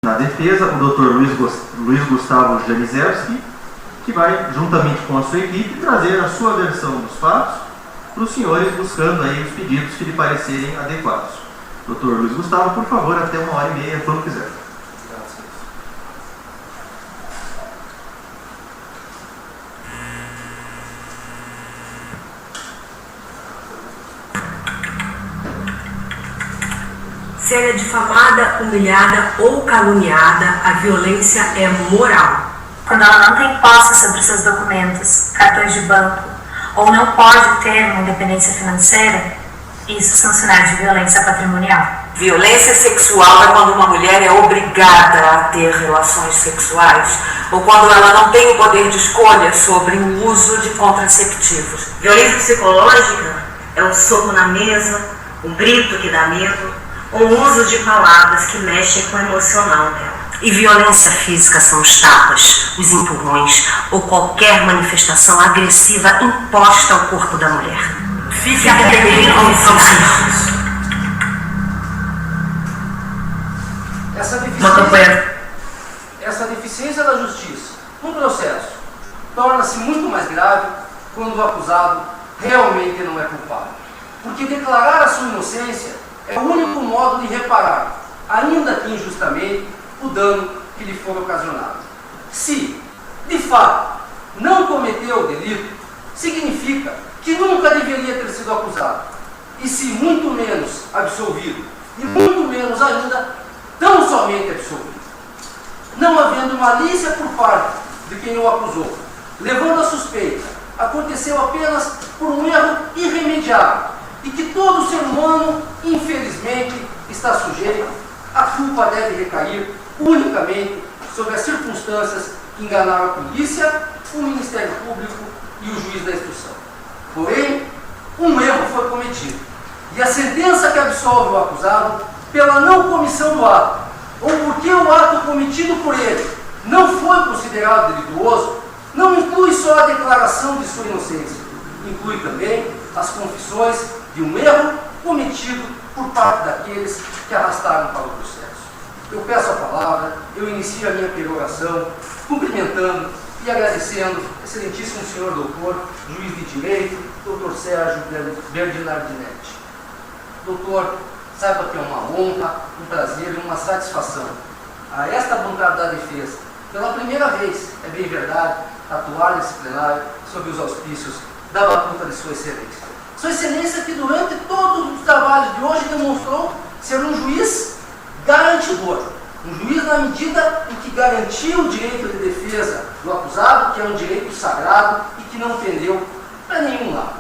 Na defesa, o Dr. Luiz Gustavo Janiszewski, que vai, juntamente com a sua equipe, trazer a sua versão dos fatos para os senhores, buscando aí os pedidos que lhe parecerem adequados. Dr. Luiz Gustavo, por favor, até 1h30, quando quiser. Ser difamada, humilhada ou caluniada, a violência é moral. Quando ela não tem posse sobre seus documentos, cartões de banco, ou não pode ter uma independência financeira, isso são sinais de violência patrimonial. Violência sexual é quando uma mulher é obrigada a ter relações sexuais, ou quando ela não tem o poder de escolha sobre o uso de contraceptivos. Violência psicológica é o soco na mesa, o grito que dá medo, ou o uso de palavras que mexem com o emocional dela. E violência física são os tapas, os empurrões ou qualquer manifestação agressiva imposta ao corpo da mulher. Fique atento aos auxílios. Essa deficiência da justiça no processo torna-se muito mais grave quando o acusado realmente não é culpado. Porque declarar a sua inocência é o único modo de reparar, ainda que injustamente, o dano que lhe for ocasionado. Se, de fato, não cometeu o delito, significa que nunca deveria ter sido acusado. E se muito menos absolvido, e muito menos ainda, tão somente absolvido. Não havendo malícia por parte de quem o acusou, levando a suspeita, aconteceu apenas por um erro irremediável, e que todo ser humano, infelizmente, está sujeito, a culpa deve recair unicamente sobre as circunstâncias que enganaram a polícia, o Ministério Público e o juiz da instrução. Porém, um erro foi cometido, e a sentença que absolve o acusado pela não comissão do ato, ou porque o ato cometido por ele não foi considerado delituoso, não inclui só a declaração de sua inocência, inclui também as confissões de um erro cometido por parte daqueles que arrastaram para o processo. Eu peço a palavra, eu inicio a minha peroração, cumprimentando e agradecendo ao excelentíssimo senhor doutor, juiz de direito, doutor Sérgio Berdinardinetti. Doutor, saiba que é uma honra, um prazer e uma satisfação a esta bancada da defesa, pela primeira vez, é bem verdade, atuar nesse plenário sob os auspícios da batuta de Sua Excelência. Sua Excelência que durante todo o trabalho de hoje demonstrou ser um juiz garantidor, um juiz na medida em que garantiu o direito de defesa do acusado, que é um direito sagrado e que não pendeu para nenhum lado.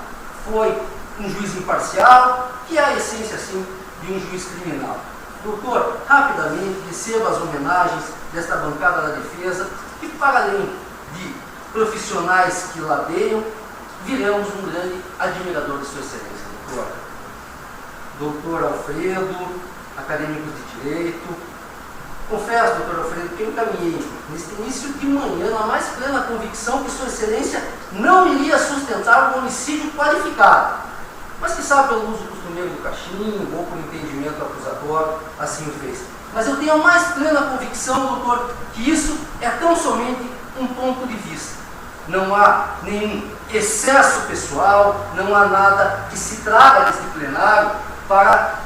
Foi um juiz imparcial, que é a essência, sim, de um juiz criminal. Doutor, rapidamente receba as homenagens desta bancada da defesa, que para além de profissionais que ladeiam, viramos um grande admirador de Sua Excelência, doutor. Doutor Alfredo, acadêmico de Direito. Confesso, doutor Alfredo, que eu encaminhei neste início de manhã na mais plena convicção que Sua Excelência não iria sustentar o homicídio qualificado, mas que sabe pelo uso costumeiro do cachimbo ou por entendimento acusatório, assim o fez. Mas eu tenho a mais plena convicção, doutor, que isso é tão somente um ponto de vista. Não há nenhum excesso pessoal, não há nada que se traga neste plenário para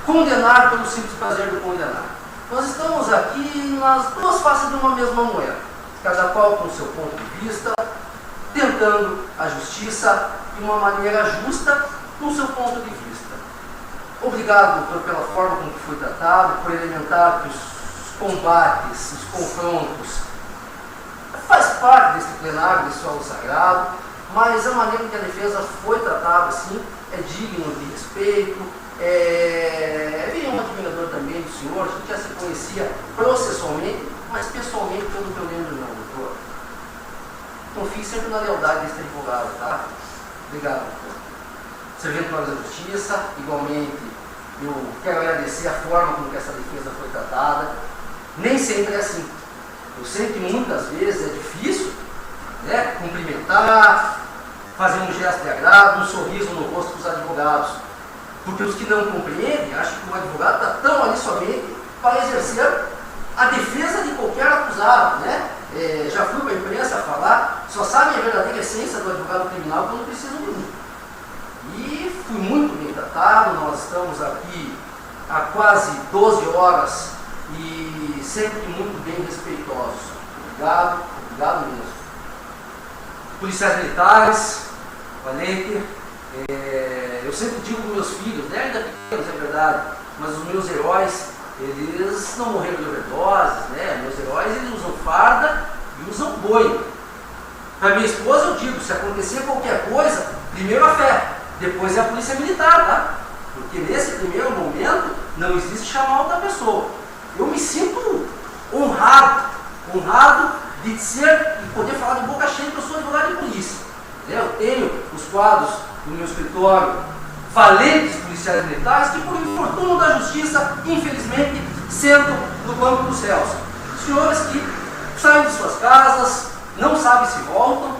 condenar pelo simples prazer de condenar. Nós estamos aqui nas duas faces de uma mesma moeda, cada qual com o seu ponto de vista, tentando a justiça de uma maneira justa no seu ponto de vista. Obrigado, doutor, pela forma como foi tratado, por elementar que os combates, os confrontos, faz parte desse plenário, desse solo sagrado, mas a maneira que a defesa foi tratada, assim, é digno de respeito. Virei um admirador também do senhor, a gente já se conhecia processualmente, mas pessoalmente, pelo que eu lembro, não, doutor. Confie sempre na lealdade desse advogado, tá? Obrigado, doutor. Serventuários da Justiça, igualmente, eu quero agradecer a forma como que essa defesa foi tratada. Nem sempre é assim. Eu sei que muitas vezes é difícil, né, cumprimentar, fazer um gesto de agrado, um sorriso no rosto dos advogados. Porque os que não compreendem acham que o advogado está tão ali somente para exercer a defesa de qualquer acusado, né? Já fui para a imprensa falar, só sabem a verdadeira essência do advogado criminal quando precisam de mim. E fui muito bem tratado, nós estamos aqui há quase 12 horas e sempre muito bem respeitosos. Obrigado mesmo. Policiais militares, Valente, eu sempre digo para meus filhos, né, ainda pequenos, é verdade, mas os meus heróis, eles não morreram de overdoses, né? Meus heróis, eles usam farda e usam boina. Para minha esposa eu digo, se acontecer qualquer coisa, primeiro a fé, depois é a polícia militar, tá? Porque nesse primeiro momento não existe chamar outra pessoa. Eu me sinto honrado de ser e poder falar de boca cheia que eu sou advogado de polícia. Eu tenho os quadros do meu escritório, valentes policiais militares que, por infortúnio da justiça, infelizmente, sentam no banco dos réus. Senhores que saem de suas casas, não sabem se voltam,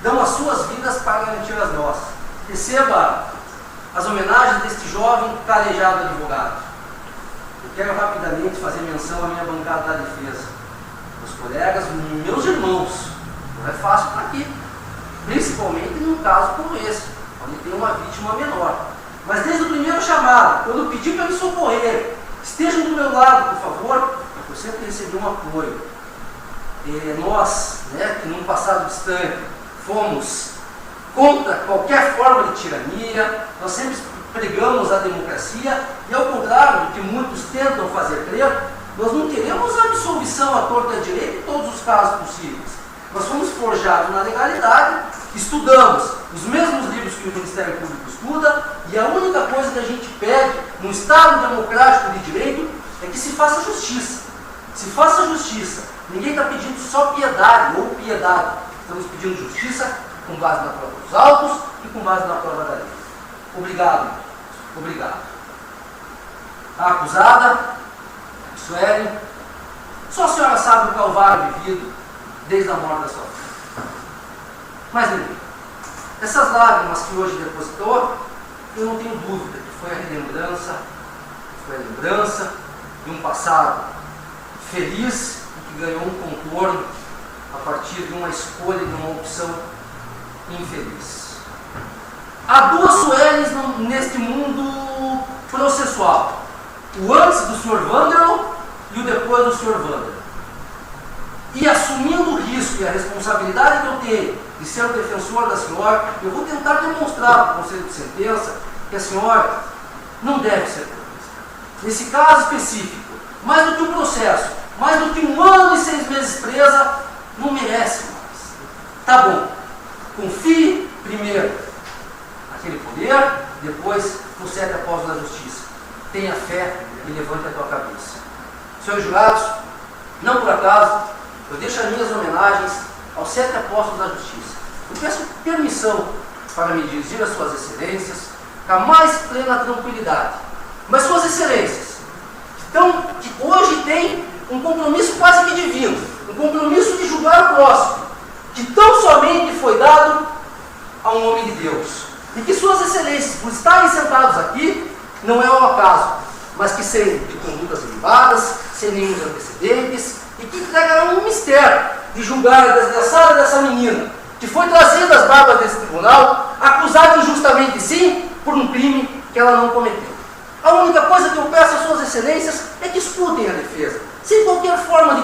dão as suas vidas para garantir as nossas. Receba as homenagens deste jovem calejado advogado. Eu quero rapidamente fazer menção à minha bancada da defesa. Meus colegas, meus irmãos, não é fácil para aqui. Principalmente num caso como esse, onde tem uma vítima menor. Mas desde o primeiro chamado, quando eu pedi para me socorrer, estejam do meu lado, por favor, eu sempre recebi um apoio. Nós, né, que num passado distante, fomos contra qualquer forma de tirania, nós sempre pregamos a democracia, e ao contrário do que muitos tentam fazer crer, nós não queremos a absolvição à torta e à direita em todos os casos possíveis. Nós fomos forjados na legalidade, estudamos os mesmos livros que o Ministério Público estuda, e a única coisa que a gente pede num Estado democrático de direito é que se faça justiça. Se faça justiça. Ninguém está pedindo só piedade ou piedade. Estamos pedindo justiça com base na prova dos autos e com base na prova da lei. Obrigado. Obrigado. A acusada, Sueli, só a senhora sabe o calvário vivido desde a morte da sua filha. Mas ninguém. Essas lágrimas que hoje depositou, eu não tenho dúvida que foi a lembrança de um passado feliz e que ganhou um contorno a partir de uma escolha, de uma opção infeliz. Há duas Suelis neste mundo processual. O antes do Sr. Wanderl e o depois do Sr. Wanderl. E assumindo o risco e a responsabilidade que eu tenho de ser o defensor da senhora, eu vou tentar demonstrar para o Conselho de Sentença que a senhora não deve ser presa. Nesse caso específico, mais do que um processo, mais do que 1 ano e 6 meses presa, não merece mais. Tá bom, confie primeiro naquele poder, depois no 7 apóstolos da justiça. Tenha fé e levante a tua cabeça. Senhores jurados, não por acaso, eu deixo as minhas homenagens aos 7 apóstolos da justiça. Eu peço permissão para me dirigir às suas excelências com a mais plena tranquilidade. Mas suas excelências, que hoje têm um compromisso quase que divino, um compromisso de julgar o próximo, que tão somente foi dado a um homem de Deus. E que suas excelências, por estarem sentados aqui, não é um acaso, mas que sem de condutas elevadas, sem nenhum antecedentes, e que entregarão um mistério de julgar a desgraçada dessa menina, que foi trazida às barbas desse tribunal, acusada injustamente sim, por um crime que ela não cometeu. A única coisa que eu peço às suas excelências é que escutem a defesa, sem qualquer forma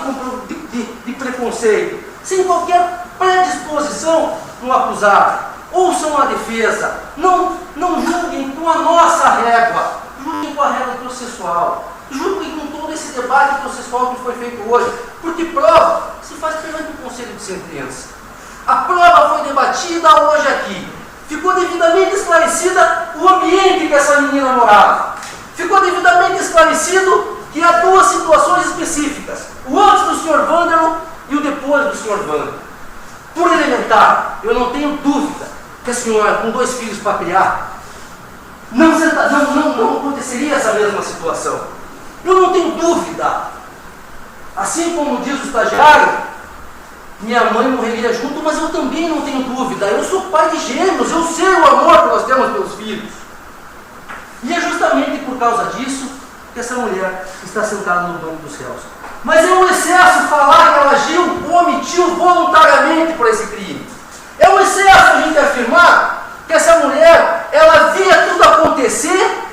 de preconceito, sem qualquer predisposição no acusado. Ouçam a defesa, não julguem com a nossa régua, julguem com a régua processual, julguem com todo esse debate processual que foi feito hoje, porque prova se faz perante o Conselho de Sentença. A prova foi debatida hoje aqui, ficou devidamente esclarecida o ambiente que essa menina morava, ficou devidamente esclarecido que há 2 situações específicas, o antes do Sr. Wanderl e o depois do Sr. Wanderl. Por elementar, eu não tenho dúvida que a senhora, com 2 filhos para criar, não aconteceria essa mesma situação. Eu não tenho dúvida. Assim como diz o estagiário, minha mãe morreria junto, mas eu também não tenho dúvida. Eu sou pai de gêmeos, eu sei o amor que nós temos pelos filhos. E é justamente por causa disso que essa mulher está sentada no banco dos réus. Mas é um excesso falar que ela agiu ou omitiu voluntariamente por esse crime. É um excesso a gente afirmar que essa mulher, ela via tudo acontecer,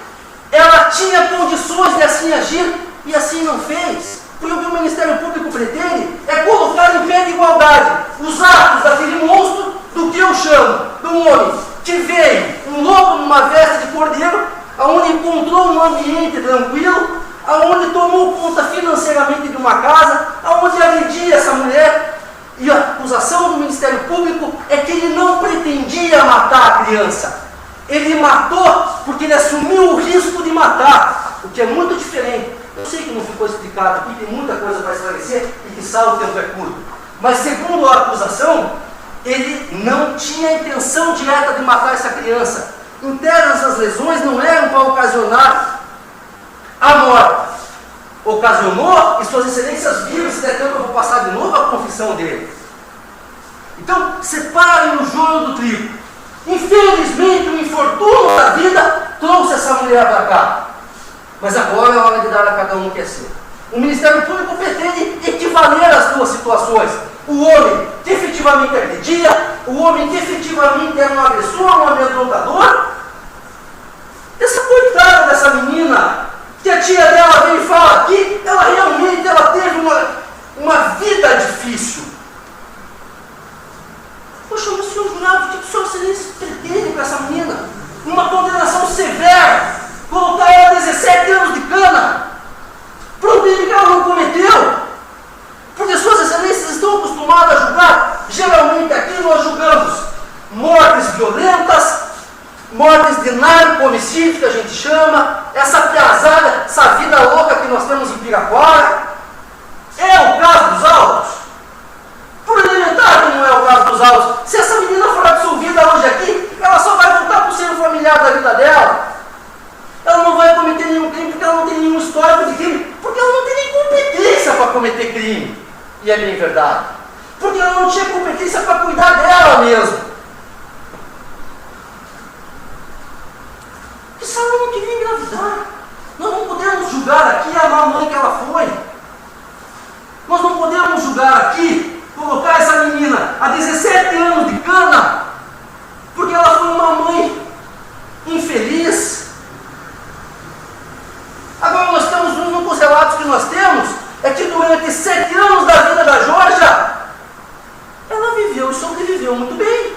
ela tinha condições de assim agir e assim não fez. Porque o que o Ministério Público pretende é colocar em pé de igualdade os atos daquele monstro do que eu chamo de um homem que veio, um lobo numa veste de cordeiro, aonde encontrou um ambiente tranquilo, aonde tomou conta financeiramente de uma casa, aonde agredia essa mulher. E a acusação do Ministério Público é que ele não pretendia matar a criança. Ele matou porque ele assumiu o risco de matar, o que é muito diferente. Eu sei que não ficou explicado aqui, tem muita coisa para esclarecer e que o tempo é curto. Mas segundo a acusação, ele não tinha a intenção direta de matar essa criança. Internas as lesões não eram para ocasionar a morte. Ocasionou, e suas excelências viram, se der tempo eu vou passar de novo a confissão dele. Então, separem o joio do trigo. Infelizmente, o infortúnio da vida trouxe essa mulher para cá. Mas agora é hora de dar a cada um o que é seu. O Ministério Público pretende equivaler as duas situações. O homem que efetivamente agredia, o homem que efetivamente era um agressor, um amedrontador. Essa coitada dessa menina, que a tia dela veio e fala aqui, ela realmente teve uma vida difícil. Poxa, mas o senhor jurado, o que o senhor pretende com essa menina? Uma condenação severa, colocar ela 17 anos de cana, por um crime que ela não cometeu. Porque suas excelências estão acostumadas a julgar, geralmente aqui nós julgamos mortes violentas, mortes de narco-homicídio, que a gente chama, essa piazada, essa vida louca que nós temos em Piraquara. É o caso dos autos? Por elementar que não é o caso dos autos. Se essa menina for absolvida hoje aqui, ela só vai voltar para o seio familiar da vida dela. Ela não vai cometer nenhum crime porque ela não tem nenhum histórico de crime, porque ela não tem nem competência para cometer crime. E é bem verdade. Porque ela não tinha competência para cuidar dela mesma. Porque se ela não queria engravidar, nós não podemos julgar aqui a mamãe que ela foi. Nós não podemos julgar aqui, colocar essa menina a 17 anos de cana, porque ela foi uma mãe infeliz. Agora nós temos um dos relatos que nós temos, é que durante 7 anos da vida da Georgia, ela viveu e sobreviveu muito bem.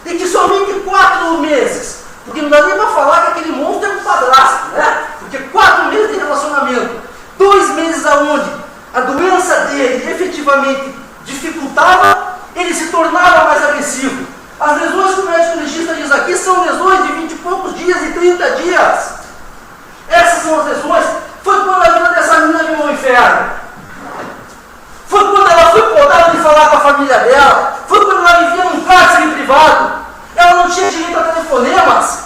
E que somente 4 meses, porque não dá nem para falar que aquele monstro é um padrasto, né? Porque 4 meses de relacionamento, 2 meses aonde a doença dele efetivamente dificultava, ele se tornava mais agressivo. As lesões que o médico legista diz aqui são lesões de 20 e poucos dias e 30 dias. Essas são as lesões. Foi quando a vida dessa menina virou um inferno. Foi quando ela foi podada de falar com a família dela. Foi quando ela vivia num cárcere privado. Ela não tinha direito a telefonemas.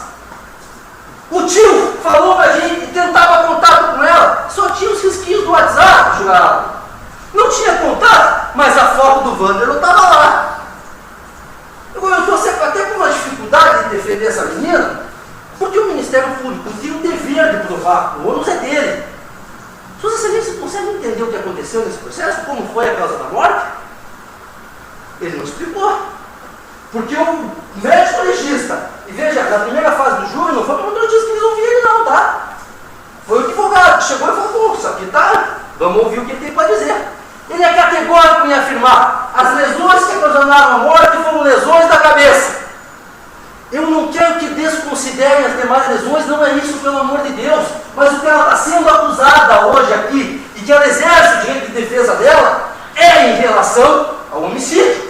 O tio falou pra gente, tentava contato com ela, só tinha os risquinhos do WhatsApp, jurado. Não tinha contato, mas a foto do Wander estava lá. Eu estou até com uma dificuldade de defender essa menina, porque o Ministério Público tem o dever de provar, o ônus é dele. Suas excelências conseguem entender o que aconteceu nesse processo? Como foi a causa da morte? Ele não explicou. Porque o médico legista, e veja, na primeira fase do júri, não foi o promotor que eles ouviram ele não, tá? Foi o advogado que chegou e falou, isso aqui tá, vamos ouvir o que ele tem para dizer. Ele é categórico em afirmar, as lesões que ocasionaram a morte foram lesões da cabeça. Eu não quero que desconsiderem as demais lesões, não é isso, pelo amor de Deus. Mas o que ela está sendo acusada hoje aqui, e que ela exerce o direito de defesa dela, é em relação ao homicídio.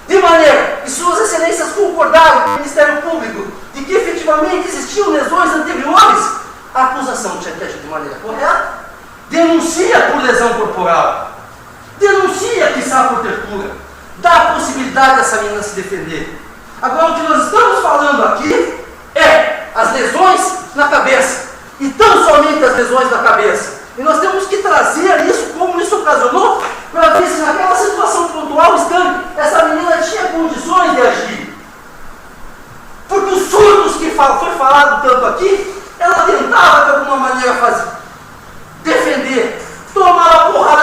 De maneira que suas excelências concordaram com o Ministério Público de que efetivamente existiam lesões anteriores, a acusação tinha que agir de maneira correta, denuncia por lesão corporal, denuncia, quiçá, por tortura, dá a possibilidade dessa menina se defender. Agora, o que nós estamos falando aqui é as lesões na cabeça, e tão somente as lesões na cabeça. E nós temos que trazer isso, como isso ocasionou, para ver se naquela situação pontual, instante, essa menina tinha condições de agir. Porque os surtos que foi falado tanto aqui, ela tentava de alguma maneira defender, tomava porrada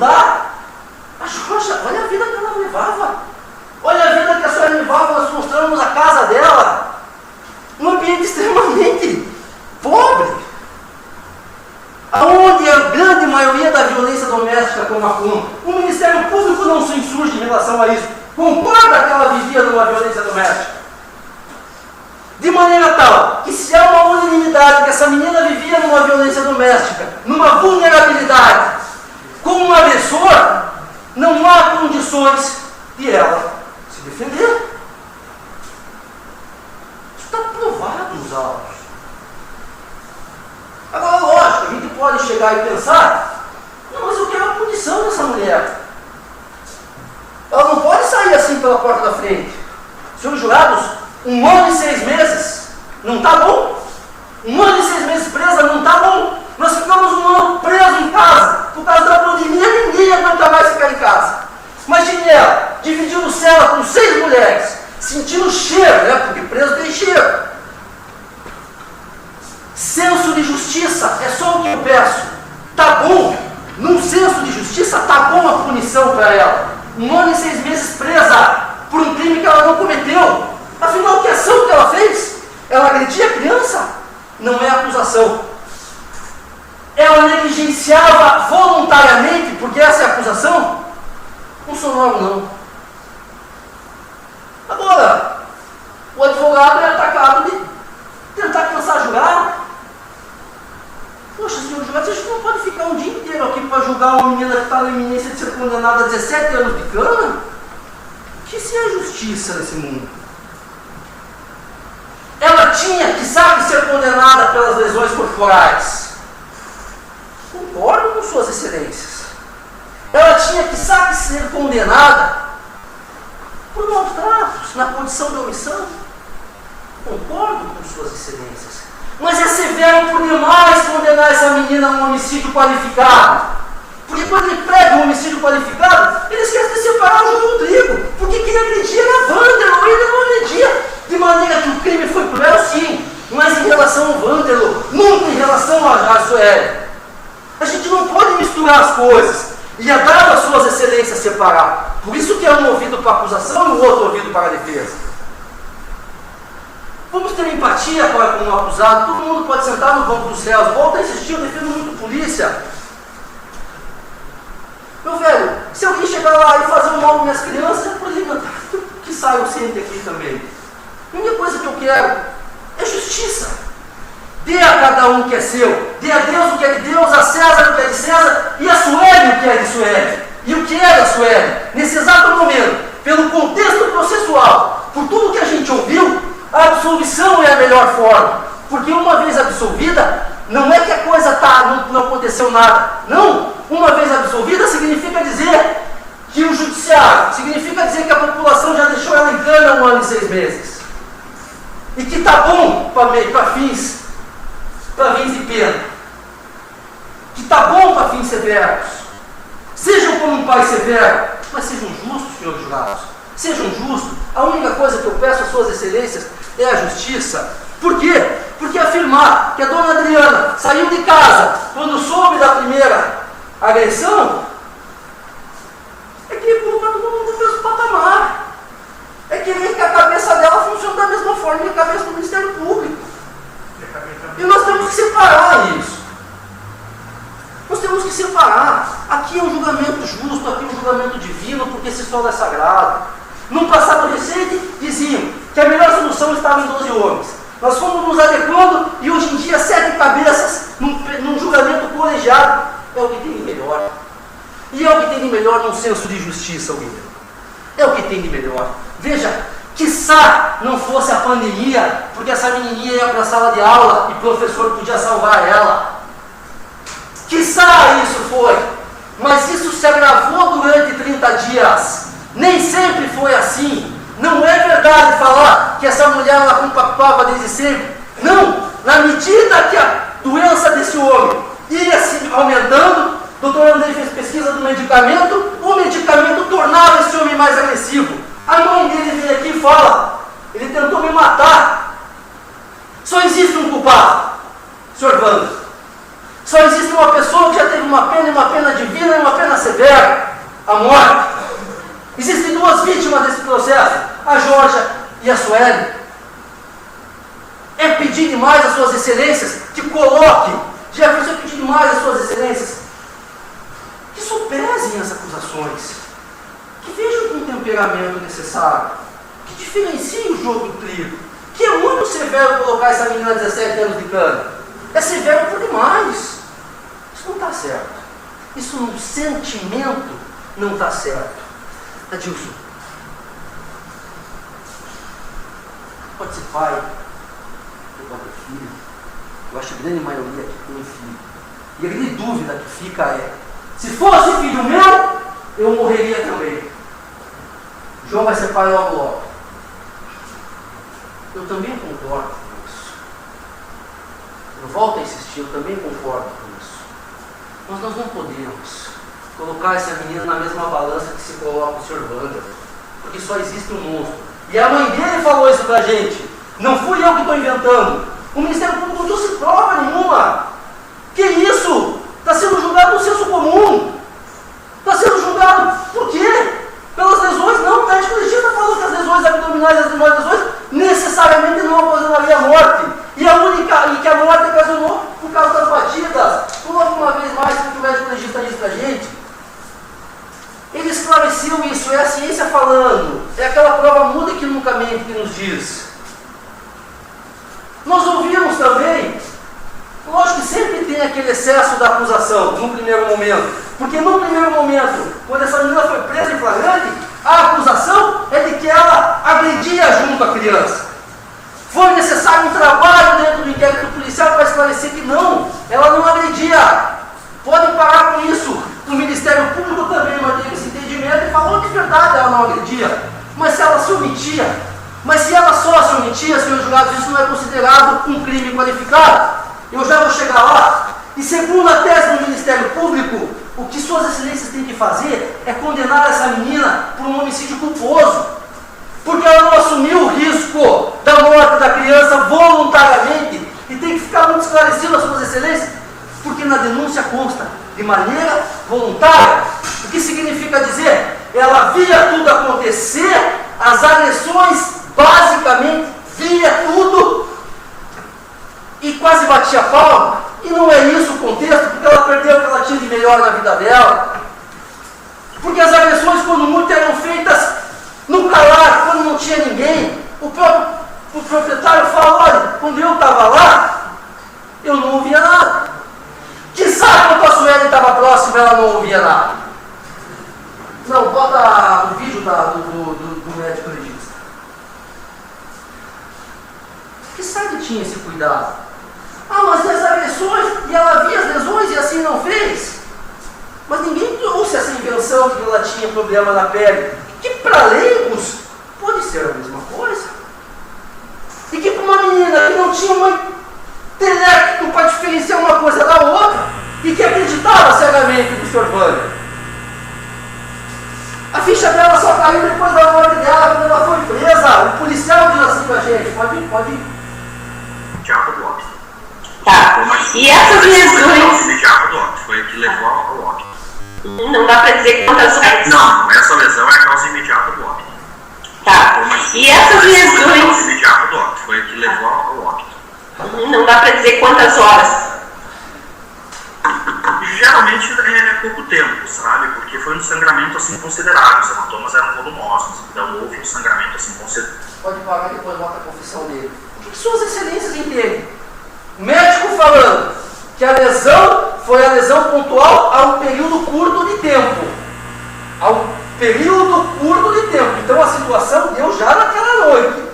estudar. A Jorge, olha a vida que ela levava. Olha a vida que a senhora levava, nós mostramos a casa dela. Um ambiente extremamente pobre. Onde a grande maioria da violência doméstica toma conta. O Ministério Público não se insurge em relação a isso. Concorda que ela vivia numa violência doméstica. De maneira tal que se há uma unanimidade que essa menina vivia numa violência doméstica, numa vulnerabilidade, com um agressor, não há condições de ela se defender. Isso está provado nos autos. Agora, lógico, a gente pode chegar e pensar, não, mas eu quero a punição dessa mulher. Ela não pode sair assim pela porta da frente. Senhores jurados, 1 ano e 6 meses não está bom? 1 ano e 6 meses presa não está bom? Nós ficamos 1 ano preso em casa. Por causa da pandemia, ninguém aguenta mais ficar em casa. Imagine ela, dividindo cela com 6 mulheres, sentindo cheiro, né? Porque preso tem cheiro. Senso de justiça, é só o que eu peço. Tá bom, num senso de justiça, tá bom a punição para ela. 1 ano e 6 meses presa por um crime que ela não cometeu. Afinal, que ação que ela fez? Ela agredia a criança? Não é acusação. Ela negligenciava voluntariamente, porque essa é a acusação? Não sonoro, não. Agora, o advogado é atacado de tentar cansar jurado. Poxa, senhor jurado, vocês não podem ficar um dia inteiro aqui para julgar uma menina que está na iminência de ser condenada a 17 anos de cana? Que se é justiça nesse mundo? Ela tinha que, sabe, ser condenada pelas lesões corporais. Concordo com suas excelências. Ela tinha que, sabe, ser condenada por maus tratos, na condição de omissão. Concordo com suas excelências. Mas é severo por demais condenar essa menina a um homicídio qualificado. Porque quando ele prega um homicídio qualificado, ele esquece de separar o joio do trigo. Porque quem agredia era Vândalo, ele não agredia. De maneira que o crime foi cruel, sim, mas em relação ao Vândalo, nunca em relação a Sueli. A gente não pode misturar as coisas. E é dado às suas excelências separar. Por isso que é um ouvido para a acusação e o outro ouvido para a defesa. Vamos ter empatia para com o acusado. Todo mundo pode sentar no banco dos réus. Volta a insistir, eu defendo muito polícia. Meu velho, se alguém chegar lá e fazer um mal com minhas crianças, é por exemplo, que saiam sempre aqui também. A única coisa que eu quero é justiça. Dê a cada um o que é seu. Dê a Deus o que é de Deus, a César o que é de César e a Sueli o que é de Sueli. E o que é da Sueli? Nesse exato momento, pelo contexto processual, por tudo que a gente ouviu, a absolvição é a melhor forma. Porque uma vez absolvida, não é que a coisa não aconteceu nada. Não! Uma vez absolvida significa dizer que o judiciário, significa dizer que a população já deixou ela em cana 1 ano e 6 meses. E que está bom para fins de pena. Que está bom para fins severos. Sejam como um pai severo, mas sejam justos, senhores jurados. Sejam justos. A única coisa que eu peço às suas excelências é a justiça. Por quê? Porque afirmar que a dona Adriana saiu de casa quando soube da primeira agressão é querer colocar todo mundo no mesmo patamar. É querer que a cabeça dela funcione da mesma forma que a cabeça do Ministério Público. E nós temos que separar isso. Nós temos que separar. Aqui é um julgamento justo, aqui é um julgamento divino, porque esse solo é sagrado. Num passado recente, diziam que a melhor solução estava em 12 homens. Nós fomos nos adequando e hoje em dia 7 cabeças num julgamento colegiado é o que tem de melhor. E é o que tem de melhor num senso de justiça, William. É o que tem de melhor. Veja, quiçá não fosse a pandemia, porque essa menininha ia para a sala de aula e o professor podia salvar ela. Quiçá isso foi, mas isso se agravou durante 30 dias. Nem sempre foi assim. Não é verdade falar que essa mulher ela compactuava desde sempre. Não, na medida que a doença desse homem ia se aumentando, o Dr. Andrei fez pesquisa do medicamento, o medicamento tornava esse homem mais agressivo. A mãe dele vem aqui e fala, ele tentou me matar. Só existe um culpado, Sr. Wander. Só existe uma pessoa que já teve uma pena e uma pena divina e uma pena severa. mulher à morte. Existem duas vítimas desse processo, a Georgia e a Sueli. É pedir demais às suas excelências que coloquem, Jefferson, é pedir demais às suas excelências que sopesem as acusações, que vejam com o temperamento necessário, que diferenciem o jogo do trigo, que é muito severo colocar essa menina de 17 anos de cana. É severo por demais. Isso não está certo. Isso no sentimento não está certo. Adilson, pode ser pai, pode ter filho. Eu acho que a grande maioria aqui tem filho. E a grande dúvida que fica é: se fosse filho meu, eu morreria também. João vai ser pai logo logo. Eu também concordo com isso. Eu volto a insistir, eu também concordo com isso. Mas nós não podemos colocar essa menina na mesma balança que se coloca o Sr. Wander, porque só existe um monstro. E a mãe dele falou isso pra gente. Não fui eu que estou inventando. O Ministério Público não trouxe prova nenhuma. Que isso? Está sendo julgado no senso comum. Está sendo julgado por quê? Pelas lesões? Não, o médico legista falou que as lesões abdominais e as demais lesões necessariamente não ocasionaria a morte. E que a morte ocasionou por causa das batidas. Coloque uma vez mais o que o médico legista disse pra gente. Ele esclareceu isso, é a ciência falando. É aquela prova muda que nunca mente que nos diz. Nós ouvimos também, lógico que sempre tem aquele excesso da acusação, no primeiro momento. Porque no primeiro momento, quando essa menina foi presa em flagrante, a acusação é de que ela agredia junto à criança. Foi necessário um trabalho dentro do inquérito policial para esclarecer que não, ela não agredia. Podem parar com isso. O Ministério Público também manteve esse entendimento e falou que verdade ela não agredia. Mas se ela se omitia, mas se ela só se omitia, senhores julgados, isso não é considerado um crime qualificado. Eu já vou chegar lá. E segundo a tese do Ministério Público, o que suas excelências têm que fazer é condenar essa menina por um homicídio culposo. Porque ela não assumiu o risco da morte da criança voluntariamente. E tem que ficar muito esclarecido às suas excelências, porque na denúncia consta de maneira voluntária. O que significa dizer? Ela via tudo acontecer, as agressões, basicamente, via tudo e quase batia palma. E não é isso o contexto, porque ela perdeu o que ela tinha de melhor na vida dela. Porque as agressões, quando muito, eram feitas no calar, quando não tinha ninguém. O proprietário fala: olha, quando eu estava lá, eu não ouvia nada. Quizá quando a Sueli estava próxima, ela não ouvia nada. Não, bota o vídeo do médico legista. Quizá que tinha esse cuidado. Ah, mas as agressões, e ela via as lesões e assim não fez. Mas ninguém trouxe essa invenção de que ela tinha problema na pele, que para leigos pode ser a mesma coisa. E que para uma menina que não tinha um intelecto para diferenciar uma coisa da outra, e que acreditava cegamente no Sr. Wander. A ficha dela só caiu depois da morte dela, quando ela foi presa. O policial diz assim pra gente: pode ir. Imediato do óbito. Tá. E essas lesões. Imediato do óbito. Foi o que levou ao óbito. Não dá pra dizer quantas vezes. Não, essa lesão é a causa imediata do óbito. Tá. E essas lesões. Imediato do óbito. Foi o que levou ao óbito. Não dá pra dizer quantas horas. Geralmente é pouco tempo, sabe? Porque foi um sangramento assim considerável. Os hematomas eram volumosos, então houve um sangramento assim considerável. Pode parar e depois bota a confissão dele. O que suas excelências entendem? Médico falando que a lesão foi a lesão pontual a um período curto de tempo. A um período curto de tempo. Então a situação deu já naquela noite.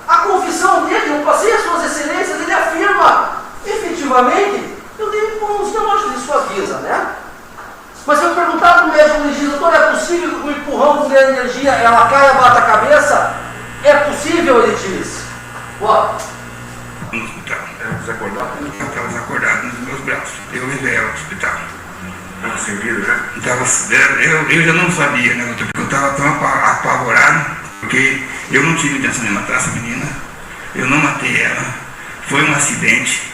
A confissão dele, eu passei as suas excelências, ele afirma, efetivamente, eu dei um pãozinho, eu acho que isso avisa, né? Mas se eu perguntar para o médico legislador, é possível que com um empurrão com grande energia ela caia e bata a cabeça? É possível, ele diz. Bora. No hospital, ela estava desacordada nos meus braços. Eu levei ela para o hospital. Estava sem vida, né? Eu já não sabia, né? Porque eu estava tão apavorado, porque eu não tive intenção de matar essa menina. Eu não matei ela. Foi um acidente,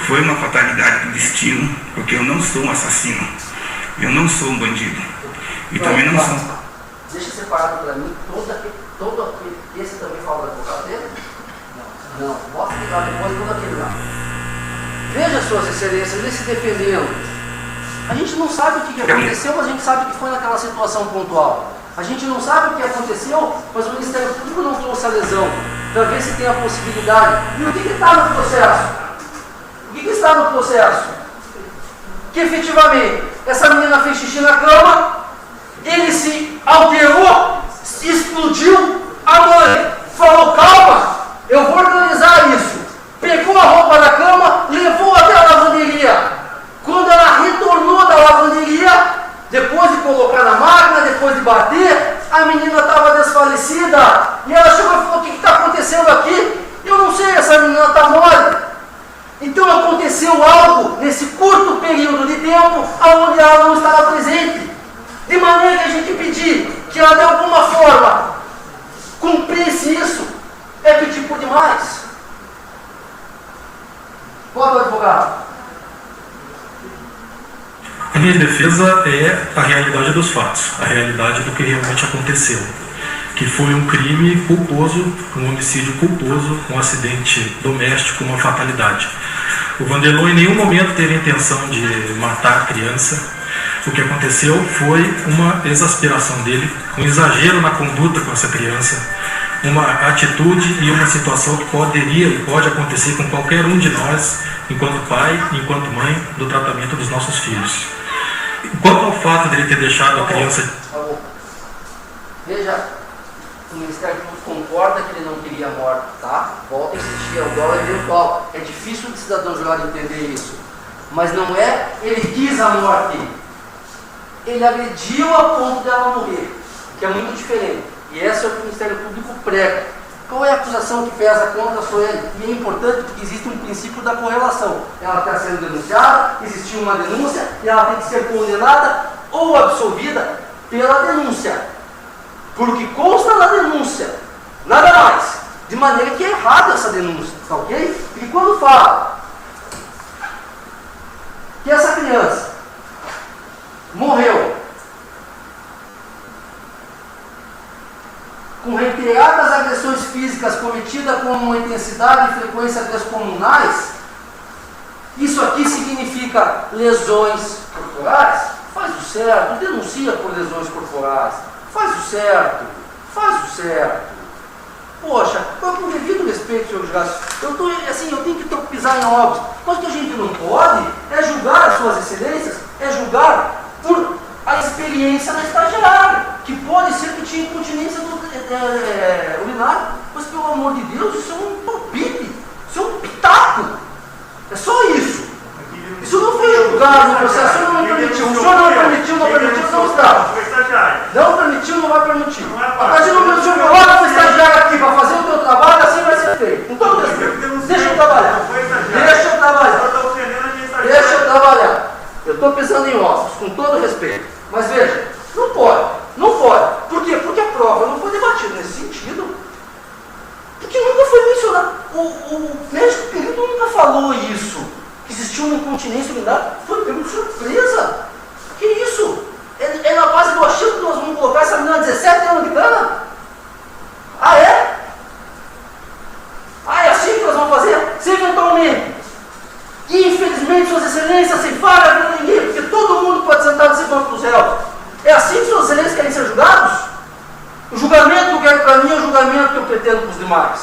foi uma fatalidade do destino, porque eu não sou um assassino. Eu não sou um bandido. E também não sou. Deixa separado para mim todo aquele. Esse também fala da advogado dele? Não. Bota lá depois todo aquele lá. Veja, suas excelências, eles se defendendo. A gente não sabe o que aconteceu, mas a gente sabe que foi naquela situação pontual. A gente não sabe o que aconteceu, mas o Ministério Público não trouxe a lesão para ver se tem a possibilidade. E o que está no processo? O que está no processo? Que efetivamente essa menina fez xixi na cama, ele se alterou, explodiu, a mãe falou: calma, eu vou organizar isso. Pegou a roupa da cama, levou até a lavanderia. Quando ela retornou da lavanderia, depois de colocar na máquina, depois de bater, a menina estava desfalecida. E ela chegou e falou: o que está acontecendo aqui? Eu não sei, essa menina está mole. Então aconteceu algo nesse curto período de tempo onde ela não estava presente. De maneira que a gente pedir que ela de alguma forma cumprisse isso, é pedir por demais. Bota o advogado. A minha defesa é a realidade dos fatos, a realidade do que realmente aconteceu, que foi um crime culposo, um homicídio culposo, um acidente doméstico, uma fatalidade. O Vanderlon em nenhum momento teve a intenção de matar a criança. O que aconteceu foi uma exasperação dele, um exagero na conduta com essa criança, uma atitude e uma situação que poderia e pode acontecer com qualquer um de nós, enquanto pai e enquanto mãe, do tratamento dos nossos filhos. Quanto ao fato de ele ter deixado a criança... Veja, o Ministério Público concorda que ele não queria a morte, tá? Volta a insistir, é o dólar eventual. É difícil de cidadão jurado entender isso. Mas não é ele quis a morte. Ele agrediu a ponto dela morrer, que é muito diferente. E essa é o que o Ministério Público prega. Qual é a acusação que pesa contra sua ele? E é importante porque existe um princípio da correlação. Ela está sendo denunciada, existiu uma denúncia, e ela tem que ser condenada ou absolvida pela denúncia. Porque consta na denúncia, nada mais. De maneira que é errada essa denúncia, tá ok? E quando fala que essa criança morreu com reiteradas agressões físicas cometidas com uma intensidade e frequência descomunais, isso aqui significa lesões corporais? Faz o certo, denuncia por lesões corporais. Faz o certo, faz o certo. Poxa, com devido respeito, senhor Jurasso, eu tenho que pisar em ovos. Mas o que a gente não pode é julgar as suas excelências, é julgar por a experiência da estagiária, que pode ser que tinha incontinência urinária. Mas, pelo amor de Deus, isso é um palpite, isso é um pitaco. É só isso. Isso não foi julgado no processo, o senhor não permitiu. O senhor não permitiu, não está. Não permitiu, não vai permitir. A partir do momento que o senhor coloca um estagiário aqui para fazer o teu trabalho, assim vai ser feito. Com todo respeito. Deixa eu trabalhar. Deixa eu trabalhar. Deixa eu trabalhar. Eu estou pisando em ossos, com todo respeito. Mas veja, não pode. Não pode. Por quê? Porque a prova não foi debatida nesse sentido. Porque nunca foi mencionado. O médico perito nunca falou isso. Que existia uma incontinência urinária. Foi pego de surpresa. Que isso? É na base do achismo que nós vamos colocar essa menina de 17 anos de cana? Ah, é? Ah, é assim que nós vamos fazer? Se eventualmente, infelizmente, suas excelências, sem falha para ninguém, porque todo mundo pode sentar nesse banco dos réus. É assim que suas excelências querem ser julgados? O julgamento que eu quero para mim é o julgamento que eu pretendo para os demais.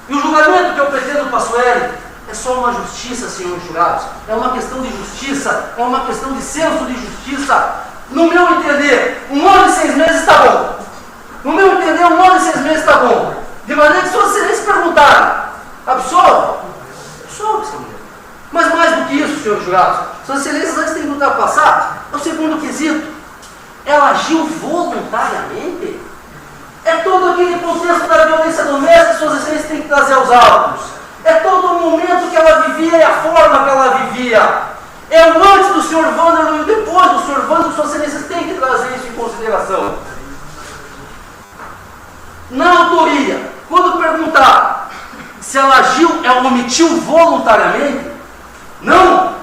E o julgamento que eu pretendo para a Sueli é só uma justiça, senhores jurados. É uma questão de justiça, é uma questão de senso de justiça. No meu entender, 1 ano e 6 meses está bom. No meu entender, 1 ano e 6 meses está bom. De maneira que suas excelências perguntaram: absolve? Absolve essa mulher. Mas mais do que isso, senhores jurados, suas excelências antes têm que ultrapassar o segundo quesito. Ela agiu voluntariamente? É todo aquele contexto da violência doméstica que suas excelências têm que trazer aos autos. É todo o momento que ela vivia e a forma que ela vivia. É o antes do Sr. Vanderlon e o depois do Sr. Vanderlon que suas excelências têm que trazer isso em consideração. Na autoria, quando perguntar se ela agiu, ela omitiu voluntariamente? Não!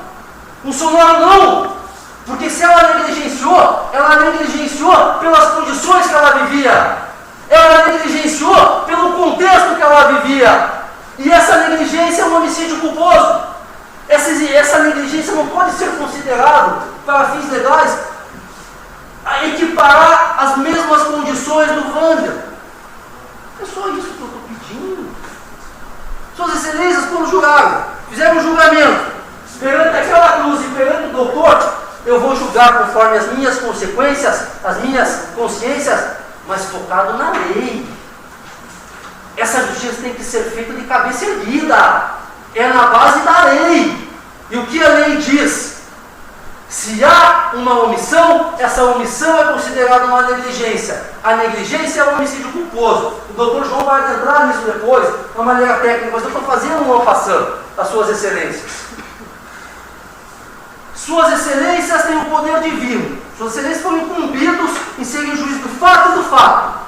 Um sonoro não! condições que ela vivia. Ela negligenciou pelo contexto que ela vivia. E essa negligência é um homicídio culposo. Essa negligência não pode ser considerado, para fins legais, a equiparar as mesmas condições do vândalo. É só isso que eu estou pedindo. Suas excelências, quando julgaram, fizeram um julgamento, perante aquela cruz e perante o doutor, eu vou julgar conforme as minhas consequências, as minhas consciências, mas focado na lei. Essa justiça tem que ser feita de cabeça erguida. É na base da lei. E o que a lei diz? Se há uma omissão, essa omissão é considerada uma negligência. A negligência é um homicídio culposo. O doutor João vai adentrar nisso depois, de uma maneira técnica, mas eu estou fazendo uma passando às suas excelências. Suas excelências têm o poder divino. Suas excelências foram incumbidos em serem juízes do fato e do fato.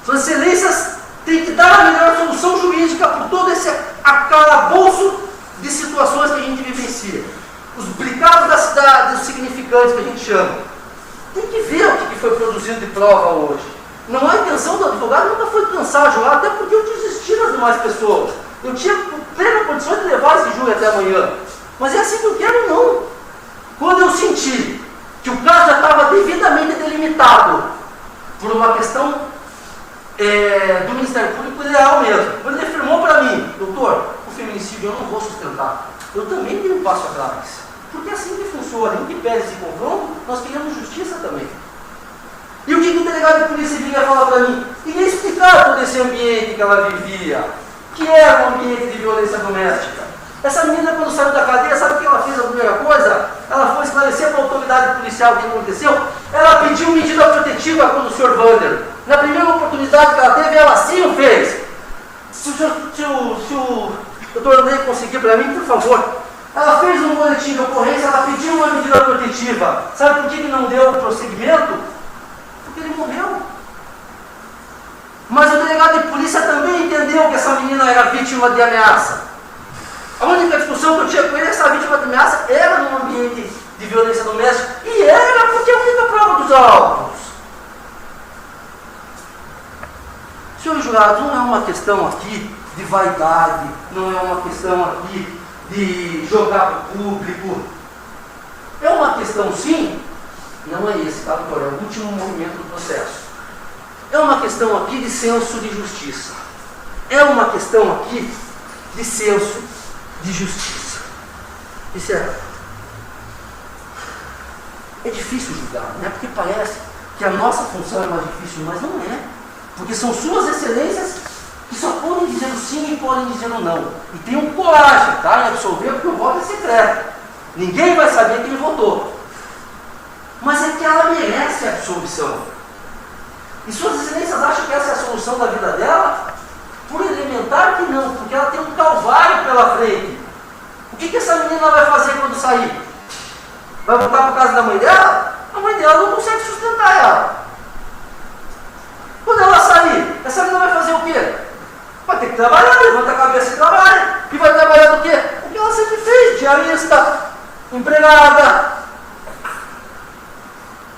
Suas excelências têm que dar a melhor solução jurídica por todo esse acalabouço de situações que a gente vivencia. Os duplicados dos significantes que a gente chama. Tem que ver o que foi produzido de prova hoje. Não, a intenção do advogado nunca foi cansar a jurar, até porque eu desisti das demais pessoas. Eu tinha plena condição de levar esse júri até amanhã. Mas é assim que eu quero, não. Quando eu senti que o caso já estava devidamente delimitado por uma questão do Ministério Público Ideal mesmo, quando ele afirmou para mim, doutor, o feminicídio eu não vou sustentar, eu também dei um passo atrás. Porque é assim que funciona, em que pese esse confronto, nós queremos justiça também. E o que o delegado de polícia vinha falar para mim? E ia explicar todo esse ambiente que ela vivia, que era um ambiente de violência doméstica. Essa menina, quando saiu da cadeia, sabe o que ela fez a primeira coisa? Ela foi esclarecer para a autoridade policial o que aconteceu. Ela pediu medida protetiva contra o Sr. Wander. Na primeira oportunidade que ela teve, ela sim o fez. Se o doutor André conseguir para mim, por favor. Ela fez um boletim de ocorrência, ela pediu uma medida protetiva. Sabe por que não deu o prosseguimento? Porque ele morreu. Mas o delegado de polícia também entendeu que essa menina era vítima de ameaça. A única discussão que eu tinha com ele é que essa vítima de ameaça era num ambiente de violência doméstica. E era porque é a única prova dos autos. Senhores jurados, não é uma questão aqui de vaidade, não é uma questão aqui de jogar para o público. É uma questão, sim, não é esse, tá, doutor? É o último movimento do processo. É uma questão aqui de senso de justiça. É uma questão aqui de senso de justiça. Isso é difícil julgar, né? Porque parece que a nossa função é mais difícil, mas não é. Porque são suas excelências que só podem dizer o sim e podem dizer o não. E tenham coragem, tá, em absolver, porque o voto é secreto. Ninguém vai saber quem votou. Mas é que ela merece a absolvição. E suas excelências acham que essa é a solução da vida dela? Por elementar que não, porque ela tem um calvário pela frente. O que essa menina vai fazer quando sair? Vai voltar para casa da mãe dela? A mãe dela não consegue sustentar ela. Quando ela sair, essa menina vai fazer o quê? Vai ter que trabalhar, levanta a cabeça e trabalha. E vai trabalhar do quê? O que ela sempre fez, diarista, empregada.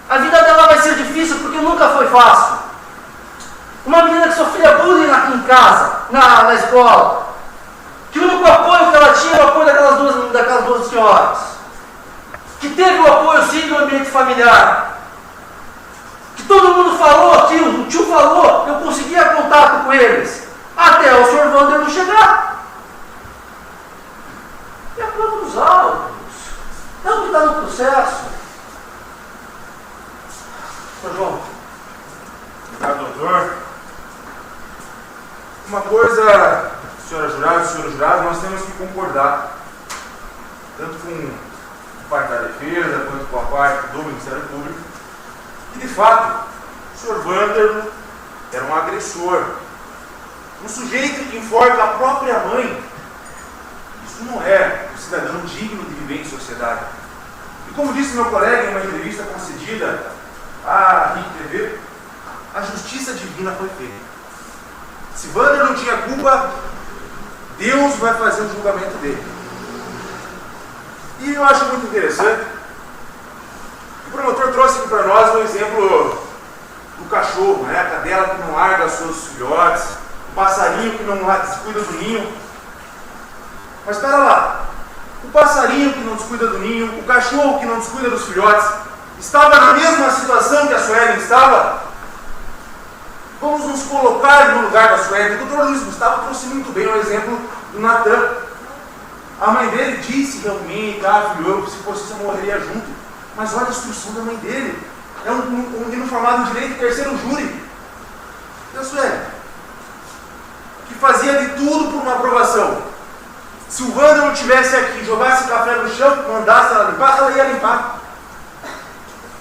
A vida dela vai ser difícil porque nunca foi fácil. Uma menina que sofria bullying em casa, na escola, que o único apoio que ela tinha era o apoio daquelas duas senhoras, que teve o apoio sim do ambiente familiar, que todo mundo falou aquilo, o tio falou, eu conseguia contato com eles, até o Sr. Wander não chegar. E a prova dos autos, é o que está no processo. Sr. João. Obrigado, doutor. Uma coisa, senhora jurada, senhor jurado, nós temos que concordar, tanto com a parte da defesa, quanto com a parte do Ministério Público, que de fato, o senhor Wander era um agressor, um sujeito que enforca a própria mãe. Isso não é um cidadão digno de viver em sociedade. E como disse meu colega em uma entrevista concedida à RIC TV, a justiça divina foi feita. Se Wander não tinha culpa, Deus vai fazer o julgamento dele. E eu acho muito interessante que o promotor trouxe aqui para nós um exemplo o cachorro, né? A cadela que não larga os seus filhotes, o passarinho que não descuida do ninho. Mas espera lá, o passarinho que não descuida do ninho, o cachorro que não descuida dos filhotes, estava na mesma situação que a Suelen estava? Vamos nos colocar no lugar da Suelen. O Dr. Luiz Gustavo trouxe muito bem o exemplo do Natan. A mãe dele disse realmente, filho, eu, se fosse eu morreria junto. Mas olha a instrução da mãe dele. É um menino formado em Direito, terceiro júri. E a Suelen, que fazia de tudo por uma aprovação. Se o Wander não estivesse aqui, jogasse café no chão, mandasse ela limpar, ela ia limpar.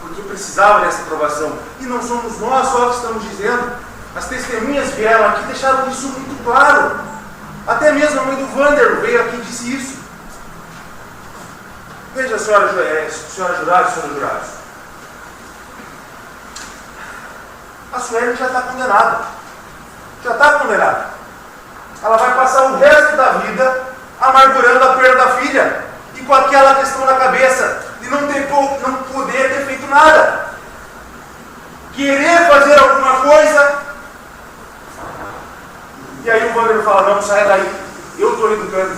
Porque precisava dessa aprovação. E não somos nós só que estamos dizendo. As testemunhas vieram aqui e deixaram isso muito claro. Até mesmo a mãe do Wander veio aqui e disse isso. Veja, senhora jurada, senhora jurados. A Suelen já está condenada. Já está condenada. Ela vai passar o resto da vida amargurando a perda da filha e com aquela questão na cabeça de não poder ter feito nada. Querer fazer alguma coisa. E aí o Wander fala, não, saia daí. Eu estou educando.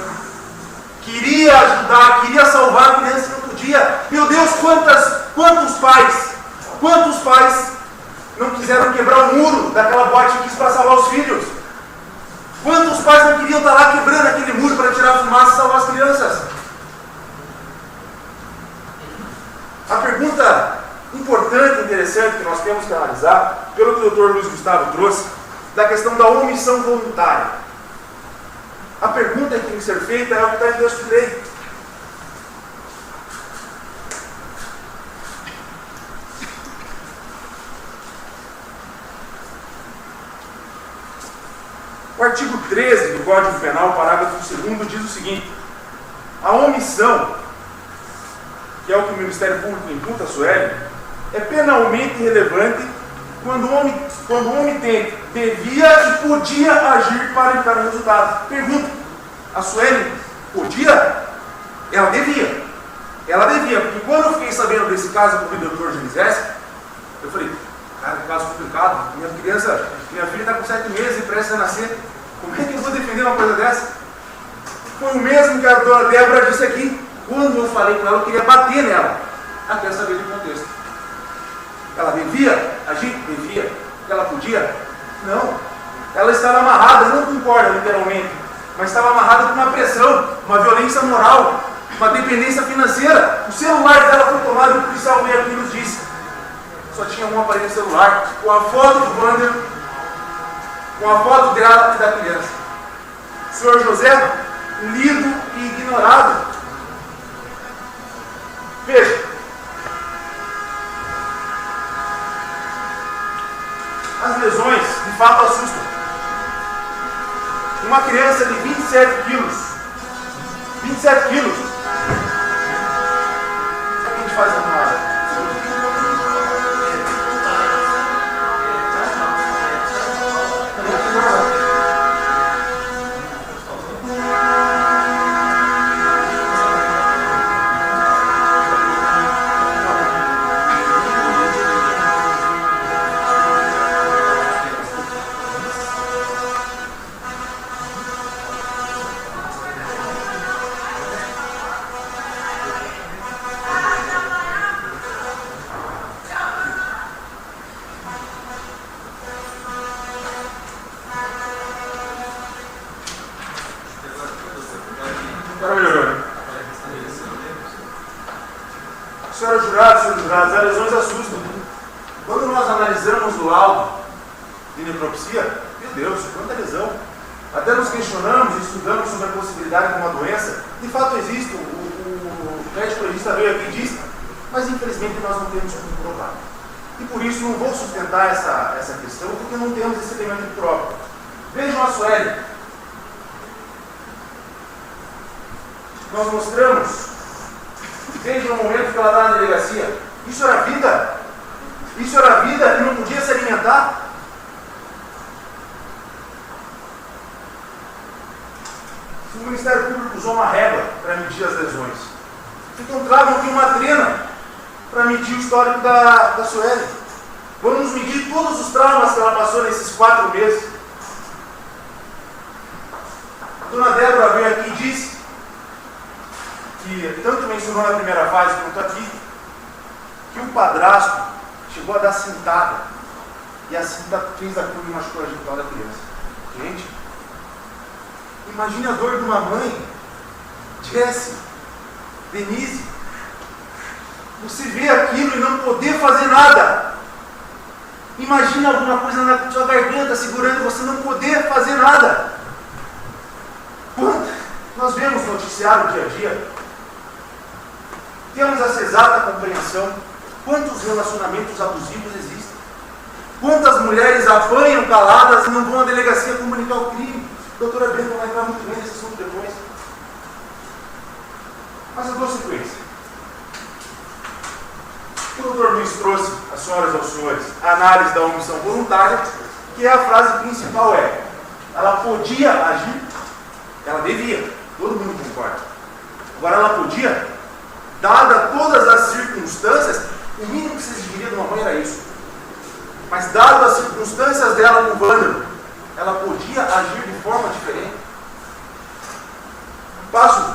Queria ajudar, queria salvar a criança e não podia. Meu Deus, quantos pais não quiseram quebrar o muro daquela boate que quis para salvar os filhos? Quantos pais não queriam estar lá quebrando aquele muro para tirar a fumaça e salvar as crianças? A pergunta importante e interessante que nós temos que analisar, pelo que o Dr. Luiz Gustavo trouxe, da questão da omissão voluntária. A pergunta que tem que ser feita é o que está em texto de lei. O artigo 13 do Código Penal, parágrafo 2º, diz o seguinte: a omissão, que é o que o Ministério Público imputa a Suelen, é penalmente relevante quando o omitente devia e podia agir para evitar o resultado. Pergunta: a Suelen podia? Ela devia. Ela devia, porque quando eu fiquei sabendo desse caso com o Dr. Genisés, eu falei, cara, que caso complicado. Minha filha está com 7 meses e prestes a nascer. Como é que eu vou defender uma coisa dessa? Foi o mesmo que a dona Débora disse aqui. Quando eu falei com ela, eu queria bater nela. Quer saber do contexto. Ela devia agir? Devia. Ela podia? Não. Ela estava amarrada, não concorda literalmente, mas estava amarrada por uma pressão, uma violência moral, uma dependência financeira. O celular dela foi tomado e o policial veio aqui e nos disse. Só tinha um aparelho celular, com a foto do Wander, com a foto dela e da criança. O senhor José, lido e ignorado. Veja, as lesões de fato assustam. Uma criança de 27 quilos, 27 quilos, o que a gente faz com nada? Senhoras juradas, as lesões assustam. Quando nós analisamos o laudo de necropsia, meu Deus, quanta lesão. Até nos questionamos e estudamos sobre a possibilidade de uma doença. De fato existe, o médico legista veio aqui e disse, mas infelizmente nós não temos como provar. E por isso não vou sustentar essa questão, porque não temos esse elemento próprio. Vejam a Suelen. Nós mostramos, desde o momento que ela está na delegacia, isso era vida. Isso era vida e não podia se alimentar. O Ministério Público usou uma régua para medir as lesões. Encontravam aqui uma trena para medir o histórico da Suelen. Vamos medir todos os traumas que ela passou nesses 4 meses. A dona Débora veio aqui e disse que, tanto mencionou na primeira fase quanto aqui, que o padrasto chegou a dar cintada. E a cinta fez a curva e machucou a genital da criança. Gente, imagine a dor de uma mãe, Jessie, Denise, você vê aquilo e não poder fazer nada. Imagina alguma coisa na sua garganta segurando você não poder fazer nada. Nós vemos no noticiário dia a dia, temos essa exata compreensão, quantos relacionamentos abusivos existem, quantas mulheres apanham caladas e não vão à delegacia comunicar o crime. A doutora Brenda vai entrar muito bem nesse assunto depois. Mas eu dou sequência. O doutor Luiz trouxe, às senhoras e aos senhores, a análise da omissão voluntária, que a frase principal ela podia agir, ela devia, todo mundo concorda. Agora ela podia, dada todas as circunstâncias, o mínimo que se exigiria de uma mãe era isso. Mas dado as circunstâncias dela com o vândalo, ela podia agir de forma diferente. Passo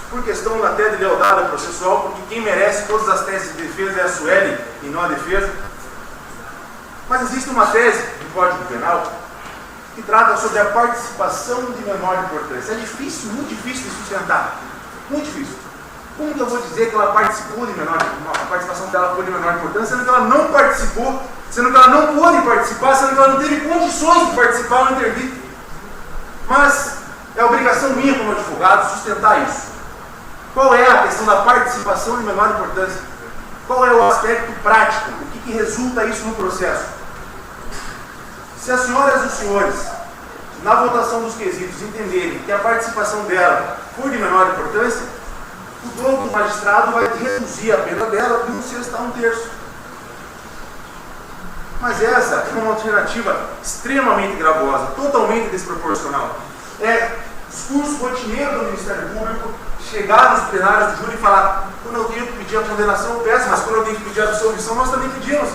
por questão até de lealdade processual, porque quem merece todas as teses de defesa é a Sueli e não a defesa. Mas existe uma tese do Código Penal que trata sobre a participação de menor importância. É difícil, muito difícil de sustentar. Muito difícil. Como que eu vou dizer que ela participou de a participação dela foi de menor importância, sendo que ela não participou, sendo que ela não pôde participar, sendo que ela não teve condições de participar ou intervir? Mas é obrigação minha como advogado sustentar isso. Qual é a questão da participação de menor importância? Qual é o aspecto prático? O que resulta isso no processo? Se as senhoras e os senhores, na votação dos quesitos, entenderem que a participação dela foi de menor importância, o dobro do magistrado vai reduzir a pena dela de 1/6 a 1/3. Mas essa é uma alternativa extremamente gravosa, totalmente desproporcional. É discurso rotineiro do Ministério Público chegar nos plenários do júri e falar: quando eu tenho que pedir a condenação, eu peço, mas quando eu tenho que pedir a absolvição, nós também pedimos.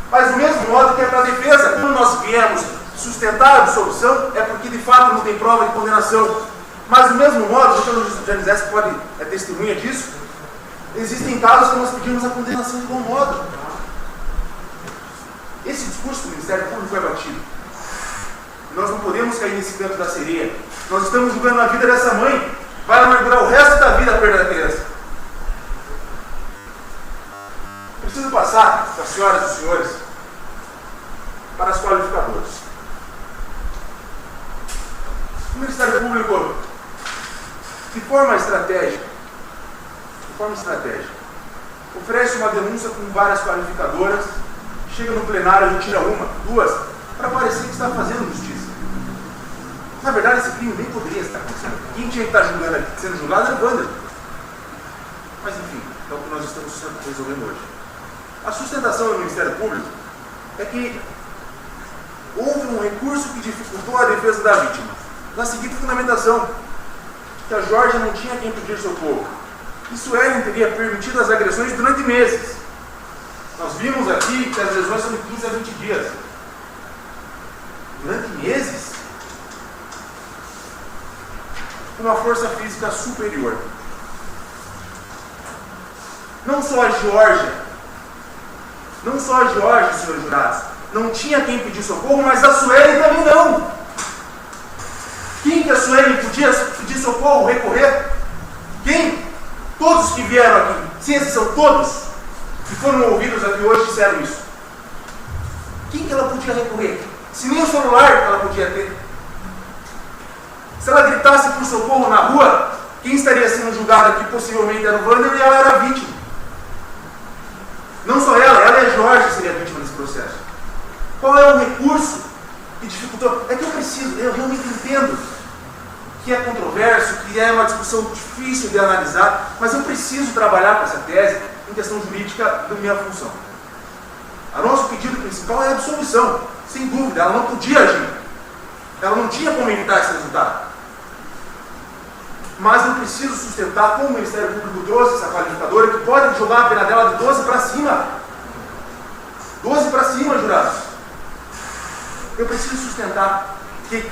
Mas do mesmo modo que é para a defesa, quando nós viemos sustentar a absolvição, é porque de fato não tem prova de condenação. Mas do mesmo modo, o doutor Janizés pode é testemunha disso, existem casos que nós pedimos a condenação de igual modo. Esse discurso do Ministério Público é batido. Nós não podemos cair nesse canto da sereia. Nós estamos julgando a vida dessa mãe. Vai amargurar o resto da vida a perda da criança. Preciso passar, para as senhoras e os senhores, para as qualificadoras. O Ministério Público, de forma estratégica, oferece uma denúncia com várias qualificadoras, chega no plenário e tira uma, duas, para parecer que está fazendo justiça. Na verdade, esse crime nem poderia estar acontecendo. Quem tinha que estar sendo julgado era o vândalo. Mas enfim, é o que nós estamos resolvendo hoje. A sustentação do Ministério Público é que houve um recurso que dificultou a defesa da vítima. Na seguinte fundamentação, que a Jorge não tinha quem pedir socorro. E Suelen teria permitido as agressões durante meses. Nós vimos aqui que as lesões são de 15 a 20 dias. Durante meses? Uma força física superior. Não só a Geórgia, senhores jurados, não tinha quem pedir socorro, mas a Suelen também não. Quem que a Suelen podia pedir socorro, recorrer? Quem? Todos que vieram aqui, sem exceção, todos que foram ouvidos aqui hoje disseram isso. Quem que ela podia recorrer? Se nem o celular ela podia ter. Se ela gritasse por socorro na rua, quem estaria sendo julgado aqui possivelmente era o Wander e ela era a vítima. Não só ela e a Jorge seria a vítima desse processo. Qual é o recurso que dificultou? É que eu realmente entendo que é controverso, que é uma discussão difícil de analisar, mas eu preciso trabalhar com essa tese em questão jurídica da minha função. O nosso pedido principal é a absolvição, sem dúvida, ela não podia agir. Ela não tinha como evitar esse resultado. Mas eu preciso sustentar, como o Ministério Público trouxe essa qualificadora, que pode jogar a pena dela de 12 para cima. 12 para cima, jurados. Eu preciso sustentar que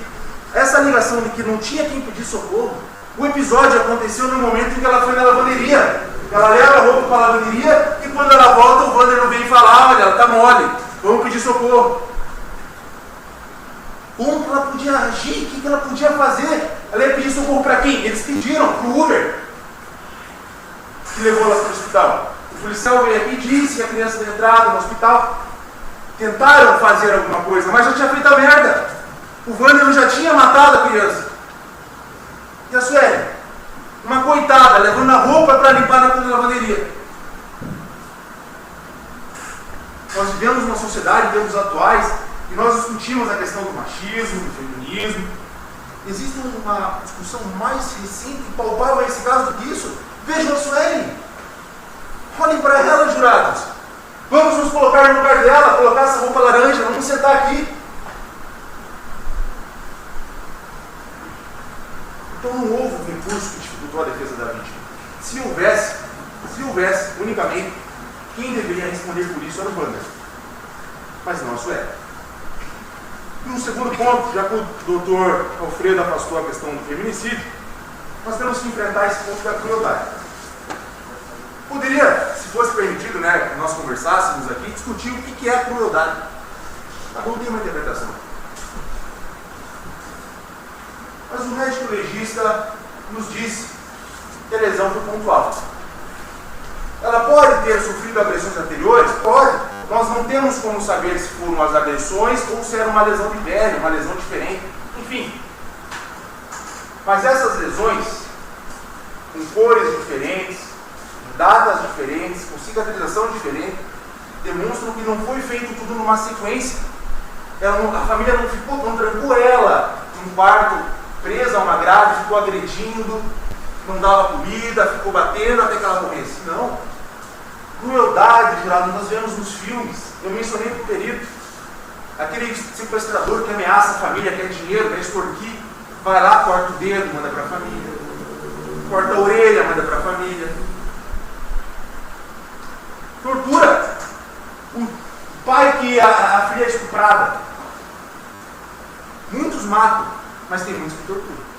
essa ligação de que não tinha quem pedir socorro, o episódio aconteceu no momento em que ela foi na lavanderia. Ela leva a roupa para a lavanderia e quando ela volta, o Wander não vem falar, olha, ela está mole, vamos pedir socorro. Como que ela podia agir? O que ela podia fazer? Ela ia pedir socorro para quem? Eles pediram, para o Uber, que levou ela para o hospital. O policial veio aqui e disse que a criança tinha entrado no hospital. Tentaram fazer alguma coisa, mas já tinha feito a merda. O Wander já tinha matado a criança. E a Sueli? Uma coitada, levando a roupa para limpar na lavanderia. Nós vivemos uma sociedade, em tempos atuais, e nós discutimos a questão do machismo, do feminismo. Existe uma discussão mais recente e palpável nesse caso do que isso. Vejam a Sueli. Olhem para ela, jurados. Vamos nos colocar no lugar dela, colocar essa roupa laranja, vamos sentar aqui. Então não houve um recurso que dificultou a defesa da vítima. Se houvesse, unicamente, quem deveria responder por isso era o Wander. Mas não a Sueli. E um segundo ponto, já que o doutor Alfredo afastou a questão do feminicídio, nós temos que enfrentar esse ponto da crueldade. Poderia, se fosse permitido, né, que nós conversássemos aqui, discutir o que é a crueldade. Cada um tem uma interpretação. Mas o médico legista nos diz que a lesão foi pontual. Ela pode ter sofrido agressões anteriores? Pode. Nós não temos como saber se foram as agressões ou se era uma lesão de pele, uma lesão diferente. Enfim. Mas essas lesões, com cores diferentes, datas diferentes, com cicatrização diferente, demonstram que não foi feito tudo numa sequência. A família não trancou ela num quarto, presa a uma grade, ficou agredindo, não dava comida, ficou batendo até que ela morresse. Não. Crueldade, jurado, nós vemos nos filmes. Eu mencionei para o perito. Aquele sequestrador que ameaça a família, quer dinheiro, quer extorquir, vai lá, corta o dedo, manda para a família. Corta a orelha, manda para a família. Tortura. O pai que a filha é estuprada. Muitos matam, mas tem muitos que torturam.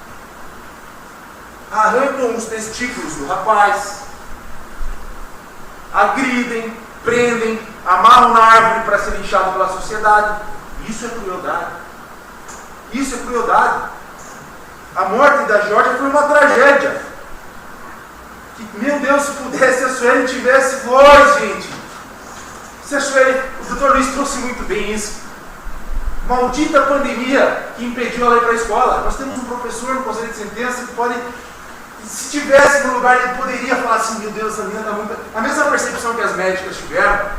Arrancam os testículos do rapaz, agridem, prendem, amarram na árvore para ser linchado pela sociedade. Isso é crueldade. Isso é crueldade. A morte da Georgia foi uma tragédia. Que, meu Deus, se pudesse, a Sueli tivesse voz, gente. Se a Sueli, o Dr. Luiz trouxe muito bem isso. Maldita pandemia que impediu ela ir para a escola. Nós temos um professor no conselho de sentença que pode, se tivesse no lugar, ele poderia falar assim, meu Deus, essa menina está muito... A mesma percepção que as médicas tiveram,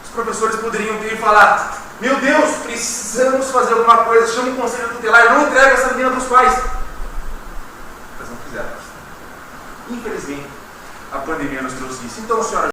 os professores poderiam ter e falar, meu Deus, precisamos fazer alguma coisa, chama o conselho tutelar e não entrega essa menina para os pais. Mas não fizeram. Infelizmente, a pandemia nos trouxe isso. Então, senhora